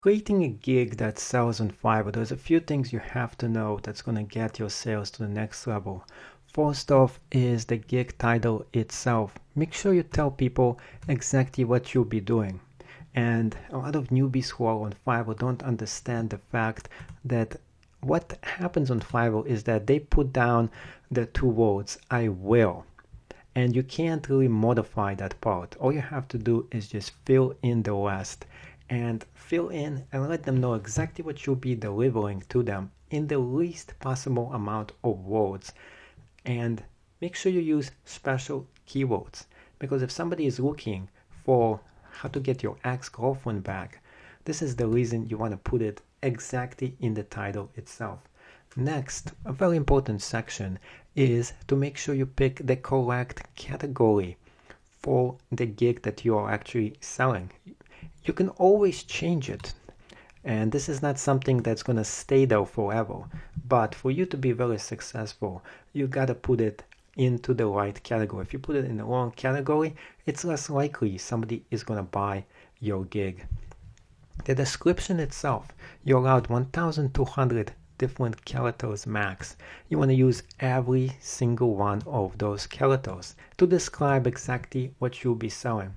Creating a gig that sells on Fiverr, there's a few things you have to know that's going to get your sales to the next level. First off is the gig title itself. Make sure you tell people exactly what you'll be doing. And a lot of newbies who are on Fiverr don't understand the fact that what happens on Fiverr is that they put down the two words, I will. And you can't really modify that part. All you have to do is just fill in the rest and fill in and let them know exactly what you'll be delivering to them in the least possible amount of words. And make sure you use special keywords, because if somebody is looking for how to get your ex-girlfriend back, this is the reason you want to put it exactly in the title itself. Next, a very important section is to make sure you pick the correct category for the gig that you are actually selling. You can always change it, and this is not something that's going to stay there forever, but for you to be very successful, you got to put it into the right category. If you put it in the wrong category, it's less likely somebody is going to buy your gig. The description itself, you're allowed 1,200 different characters max. You want to use every single one of those characters to describe exactly what you'll be selling.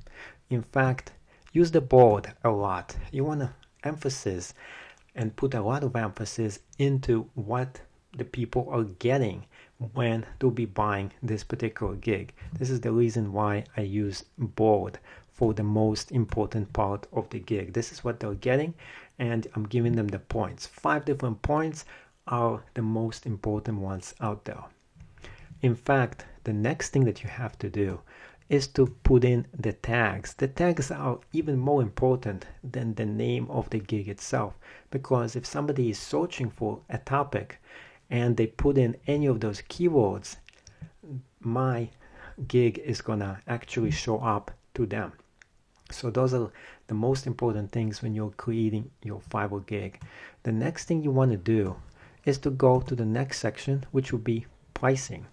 In fact, use the board a lot. You want to emphasize and put a lot of emphasis into what the people are getting when they'll be buying this particular gig. This is the reason why I use board for the most important part of the gig. This is what they're getting, and I'm giving them the points. 5 different points are the most important ones out there. In fact, the next thing that you have to do is to put in the tags. The tags are even more important than the name of the gig itself, because if somebody is searching for a topic and they put in any of those keywords, my gig is gonna actually show up to them. So those are the most important things when you're creating your Fiverr gig. The next thing you want to do is to go to the next section, which will be pricing.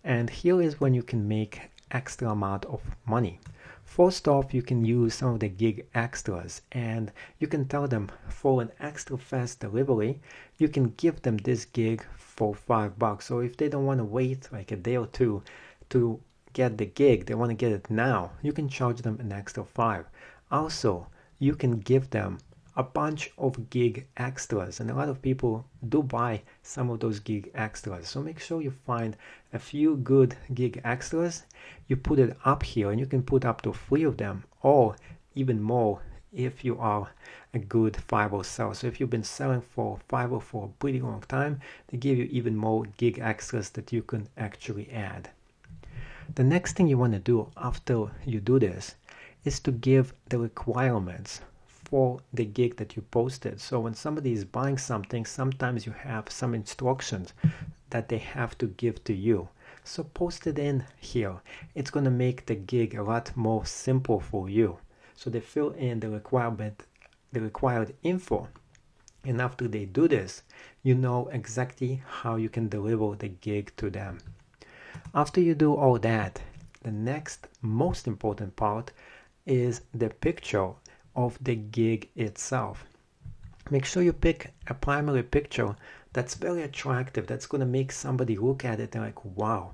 And here is when you can make extra amount of money. First off, you can use some of the gig extras, and you can tell them for an extra fast delivery, you can give them this gig for $5. So if they don't want to wait like a day or two to get the gig, they want to get it now, you can charge them an extra $5. Also, you can give them a bunch of gig extras, and a lot of people do buy some of those gig extras. So make sure you find a few good gig extras, you put it up here, and you can put up to 3 of them or even more if you are a good Fiverr seller. So if you've been selling for Fiverr for a pretty long time, they give you even more gig extras that you can actually add. The next thing you want to do after you do this is to give the requirements for the gig that you posted. So when somebody is buying something, sometimes you have some instructions that they have to give to you. So post it in here. It's going to make the gig a lot more simple for you. So they fill in the required info. And after they do this, you know exactly how you can deliver the gig to them. After you do all that, the next most important part is the picture of the gig itself. Make sure you pick a primary picture that's very attractive, that's going to make somebody look at it and like, wow,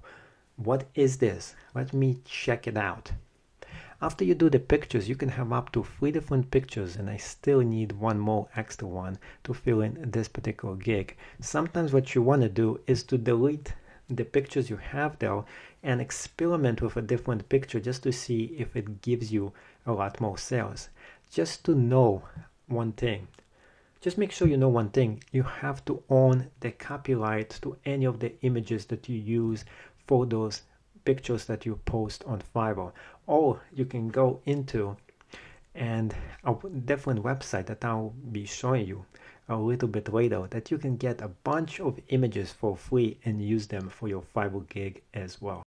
what is this? Let me check it out. After you do the pictures, you can have up to 3 different pictures, and I still need one more extra one to fill in this particular gig. Sometimes what you want to do is to delete the pictures you have there and experiment with a different picture just to see if it gives you a lot more sales. Just to know one thing, just make sure you know one thing: you have to own the copyright to any of the images that you use for those pictures that you post on Fiverr. Or you can go into a different website that I'll be showing you a little bit later, that you can get a bunch of images for free and use them for your Fiverr gig as well.